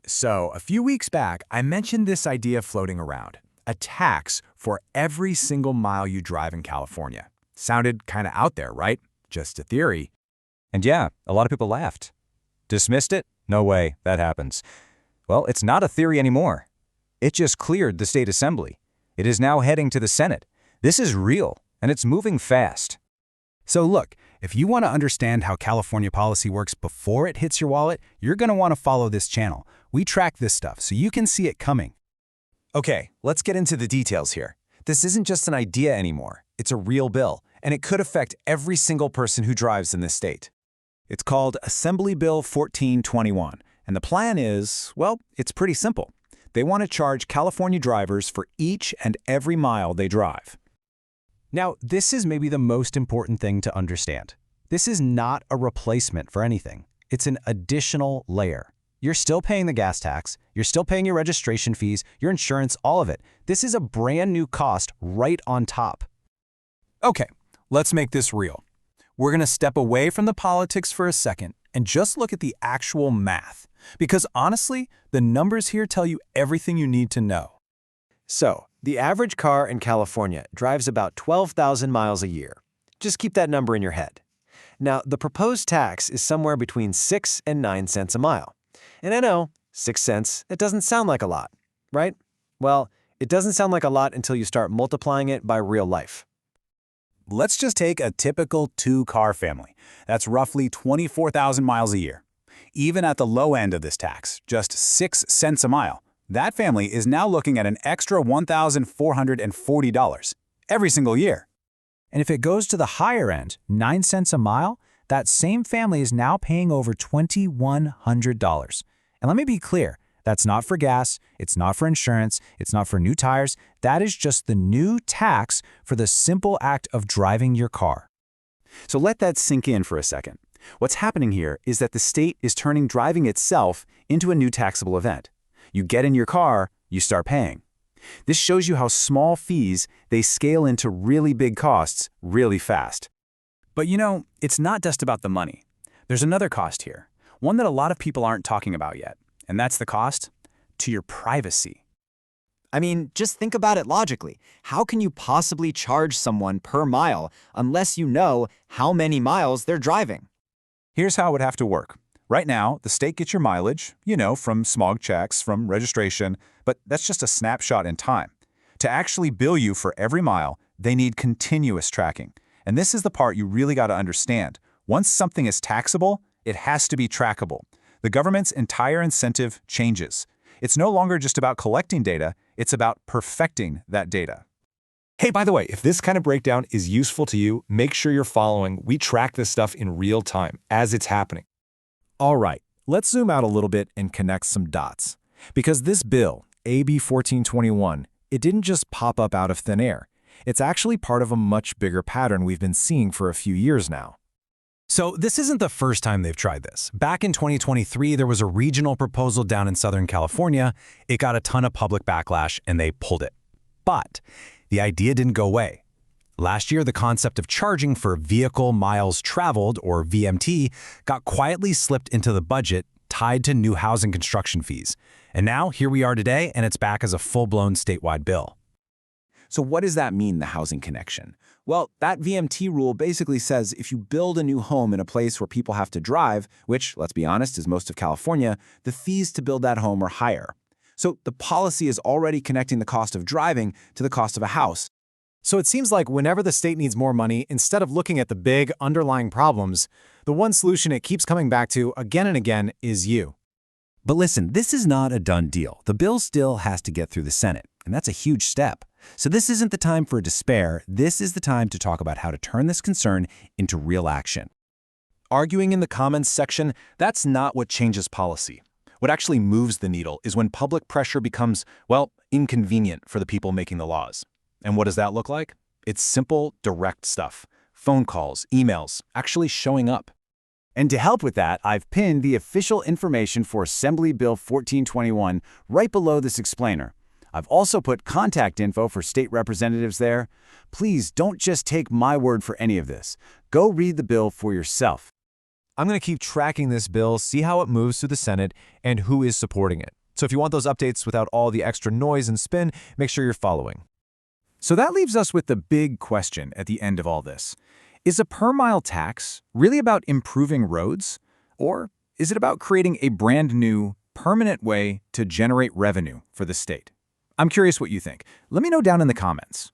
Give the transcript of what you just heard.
So, a few weeks back, I mentioned this idea floating around, a tax for every single mile you drive in California. Sounded kind of out there, right? Just a theory. And yeah, a lot of people laughed. Dismissed it? No way, that happens. Well, it's not a theory anymore. It just cleared the state assembly. It is now heading to the Senate. This is real, and it's moving fast. So look, if you want to understand how California policy works before it hits your wallet, you're going to want to follow this channel. We track this stuff so you can see it coming. Okay, let's get into the details here. This isn't just an idea anymore. It's a real bill, and it could affect every single person who drives in this state. It's called Assembly Bill 1421, and the plan is, well, it's pretty simple. They want to charge California drivers for each and every mile they drive. Now, this is maybe the most important thing to understand. This is not a replacement for anything. It's an additional layer. You're still paying the gas tax, you're still paying your registration fees, your insurance, all of it. This is a brand new cost right on top. Okay, let's make this real. We're going to step away from the politics for a second and just look at the actual math. Because honestly, the numbers here tell you everything you need to know. So, the average car in California drives about 12,000 miles a year. Just keep that number in your head. Now, the proposed tax is somewhere between 6 and 9 cents a mile. And I know, 6 cents, it doesn't sound like a lot, right? Well, it doesn't sound like a lot until you start multiplying it by real life. Let's just take a typical two-car family. That's roughly 24,000 miles a year. Even at the low end of this tax, just 6 cents a mile, that family is now looking at an extra $1,440 every single year. And if it goes to the higher end, 9 cents a mile, that same family is now paying over $2,100. And let me be clear, that's not for gas, it's not for insurance, it's not for new tires. That is just the new tax for the simple act of driving your car. So let that sink in for a second. What's happening here is that the state is turning driving itself into a new taxable event. You get in your car, you start paying. This shows you how small fees, they scale into really big costs really fast. But you know, it's not just about the money. There's another cost here, one that a lot of people aren't talking about yet, and that's the cost to your privacy. I mean, just think about it logically. How can you possibly charge someone per mile unless you know how many miles they're driving? Here's how it would have to work. Right now, the state gets your mileage, from smog checks, from registration, but that's just a snapshot in time. To actually bill you for every mile, they need continuous tracking. And this is the part you really got to understand. Once something is taxable, it has to be trackable. The government's entire incentive changes. It's no longer just about collecting data, it's about perfecting that data. Hey, by the way, if this kind of breakdown is useful to you, make sure you're following. We track this stuff in real time as it's happening. All right, let's zoom out a little bit and connect some dots. Because this bill, AB 1421, it didn't just pop up out of thin air. It's actually part of a much bigger pattern we've been seeing for a few years now. So this isn't the first time they've tried this. Back in 2023, there was a regional proposal down in Southern California. It got a ton of public backlash, and they pulled it. But the idea didn't go away. Last year, the concept of charging for vehicle miles traveled, or VMT, got quietly slipped into the budget tied to new housing construction fees. And now, here we are today, and it's back as a full-blown statewide bill. So what does that mean, the housing connection? Well, that VMT rule basically says if you build a new home in a place where people have to drive, which, let's be honest, is most of California, the fees to build that home are higher. So the policy is already connecting the cost of driving to the cost of a house. So it seems like whenever the state needs more money, instead of looking at the big underlying problems, the one solution it keeps coming back to again and again is you. But listen, this is not a done deal. The bill still has to get through the Senate, and that's a huge step. So this isn't the time for despair. This is the time to talk about how to turn this concern into real action. Arguing in the comments section, that's not what changes policy. What actually moves the needle is when public pressure becomes, well, inconvenient for the people making the laws. And what does that look like? It's simple, direct stuff. Phone calls, emails, actually showing up. And to help with that, I've pinned the official information for Assembly Bill 1421 right below this explainer. I've also put contact info for state representatives there. Please don't just take my word for any of this. Go read the bill for yourself. I'm going to keep tracking this bill, see how it moves through the Senate, and who is supporting it. So if you want those updates without all the extra noise and spin, make sure you're following. So that leaves us with the big question at the end of all this. Is a per-mile tax really about improving roads? Or is it about creating a brand new, permanent way to generate revenue for the state? I'm curious what you think. Let me know down in the comments.